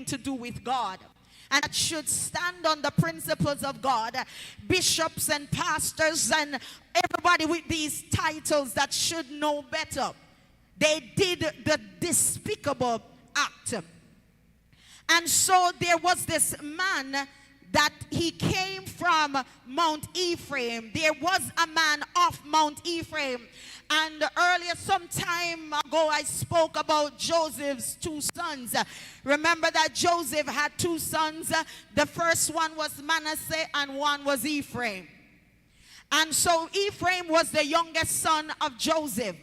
to do with God, and that should stand on the principles of God. Bishops and pastors and everybody with these titles that should know better, they did the despicable act. And so there was this man that he came from Mount Ephraim. There was a man of Mount Ephraim. And earlier, some time ago, I spoke about Joseph's two sons. Remember that Joseph had two sons. The first one was Manasseh and one was Ephraim. And so Ephraim was the youngest son of Joseph.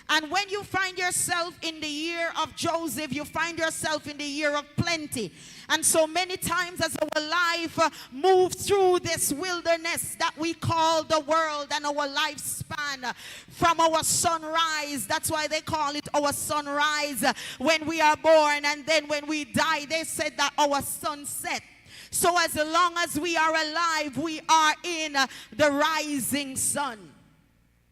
And when you find yourself in the year of Joseph, you find yourself in the year of plenty. And so many times as our life moves through this wilderness that we call the world, and our lifespan from our sunrise, that's why they call it our sunrise when we are born, and then when we die, they said that our sunset. So as long as we are alive, we are in the rising sun.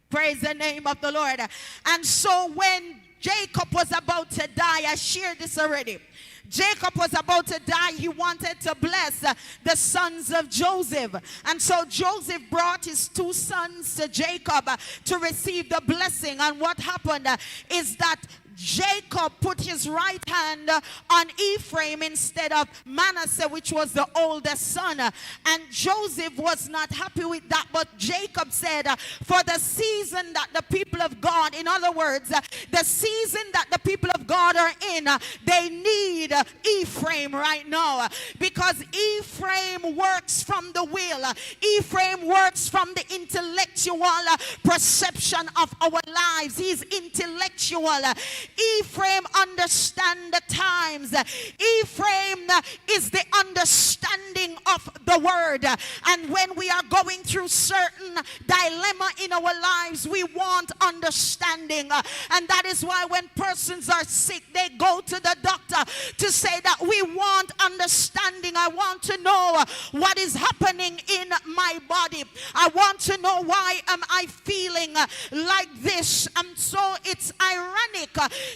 Praise the name of the Lord. And so when Jacob was about to die, I shared this already. Jacob was about to die. He wanted to bless the sons of Joseph. And so Joseph brought his two sons to Jacob to receive the blessing. And what happened is that Jacob put his right hand on Ephraim instead of Manasseh, which was the oldest son. And Joseph was not happy with that, but Jacob said, for the season that the people of God, in other words, the season that the people of God are in, they need Ephraim right now, because Ephraim works from the will. Ephraim works from the intellectual perception of our lives. He's intellectual. Ephraim understands the times. Ephraim is the understanding of the word. And when we are going through certain dilemma in our lives, we want understanding. And that is why when persons are sick, they go to the doctor to say that we want understanding. I want to know what is happening in my body. I want to know why am I feeling like this. And so it's ironic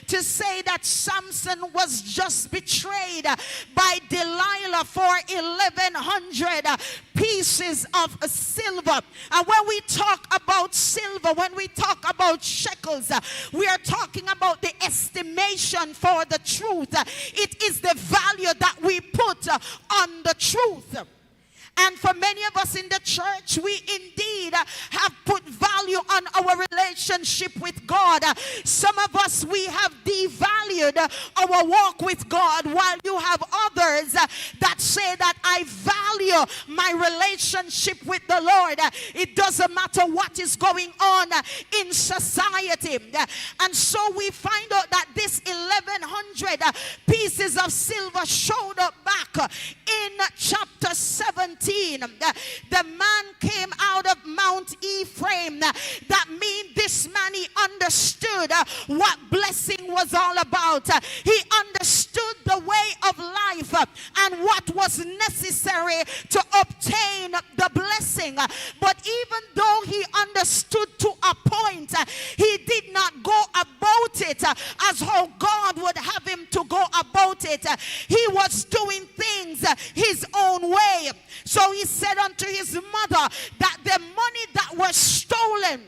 to say that Samson was just betrayed by Delilah for 1,100 pieces of silver. And when we talk about silver, when we talk about shekels, we are talking about the estimation for the truth. It is the value that we put on the truth. And for many of us in the church, we indeed have put value on our relationship with God. Some of us, we have devalued our walk with God, while you have others that say that I value my relationship with the Lord. It doesn't matter what is going on in society. And so we find out that this 1,100 pieces of silver showed up back in chapter 17. The man came out of Mount Ephraim. That means this man, he understood what blessing was all about. He understood the way of life and what was necessary to obtain the blessing. But even though he understood to a point, he did not go about it as how God would have him to go about it. He was doing things his own way. So he said unto his mother that the money that was stolen,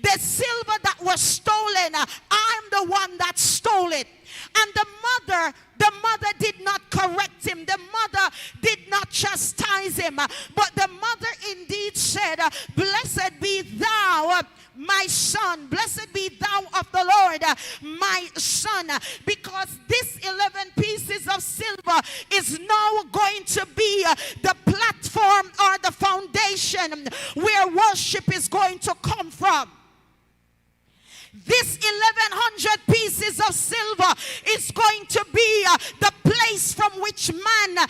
the silver that was stolen, I'm the one that stole it. And the mother did not correct him. The mother did not chastise him. But the mother indeed said, blessed be thou, my son. Blessed be thou of the Lord, my son. Because this 11 pieces of silver is now going to be the platform or the foundation where worship is going to come from. This 1,100 pieces of silver is going to be the place from which man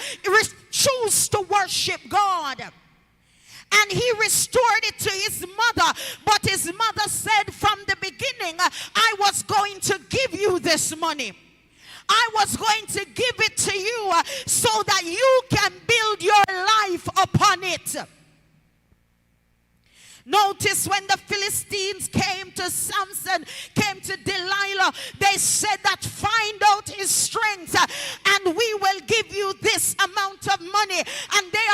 chooses to worship God. And he restored it to his mother. But his mother said from the beginning, I was going to give you this money. I was going to give it to you so that you can build your life upon it. Notice when the Philistines came to Samson, came to Delilah, they said that find out his strength and we will give you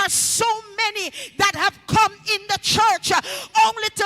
are so many that have come in the church only to